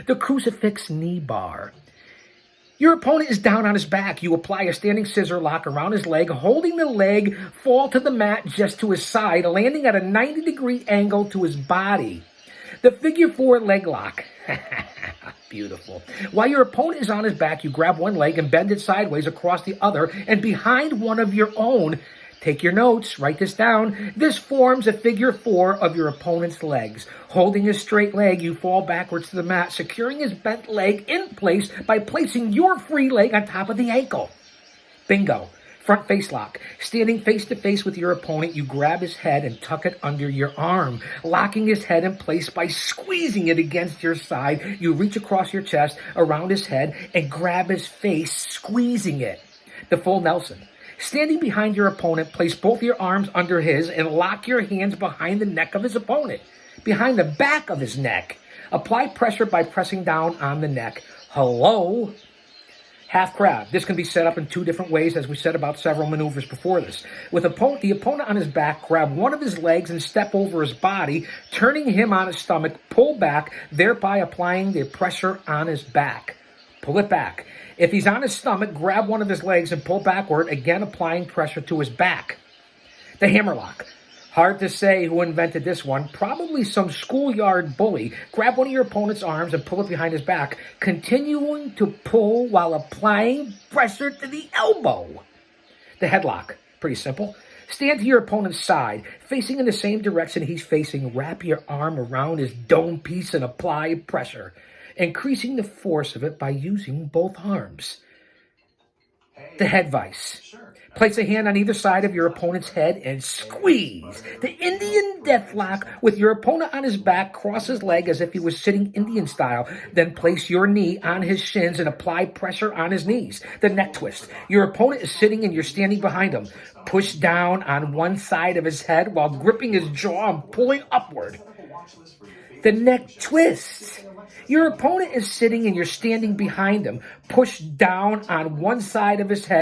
the crucifix knee bar. Your opponent is down on his back. You apply a standing scissor lock around his leg, holding the leg fall to the mat just to his side, landing at a 90-degree angle to his body. The figure four leg lock. Beautiful. While your opponent is on his back, you grab one leg and bend it sideways across the other and behind one of your own. Take your notes, write this down. This forms a figure four of your opponent's legs. Holding his straight leg, you fall backwards to the mat, securing his bent leg in place by placing your free leg on top of the ankle. Bingo. Front face lock. Standing face to face with your opponent, you grab his head and tuck it under your arm. Locking his head in place by squeezing it against your side, you reach across your chest, around his head, and grab his face, squeezing it. The full Nelson. Standing behind your opponent, place both your arms under his and lock your hands behind the neck of his opponent, behind the back of his neck. Apply pressure by pressing down on the neck. Hello? Half crab. This can be set up in two different ways, as we said about several maneuvers before this. With the opponent on his back, grab one of his legs and step over his body, turning him on his stomach, pull back, thereby applying the pressure on his back. Pull it back. If he's on his stomach, grab one of his legs and pull backward, again applying pressure to his back. The hammerlock. Hard to say who invented this one. Probably some schoolyard bully. Grab one of your opponent's arms and pull it behind his back, continuing to pull while applying pressure to the elbow. The headlock. Pretty simple. Stand to your opponent's side, facing in the same direction he's facing. Wrap your arm around his dome piece and apply pressure, increasing the force of it by using both arms. The head vice. Place a hand on either side of your opponent's head and squeeze. The Indian deathlock. With your opponent on his back, cross his leg as if he was sitting Indian style. Then place your knee on his shins and apply pressure on his knees. The neck twist. Your opponent is sitting and you're standing behind him. Push down on one side of his head while gripping his jaw and pulling upward. The neck twist. Your opponent is sitting and you're standing behind him. Push down on one side of his head.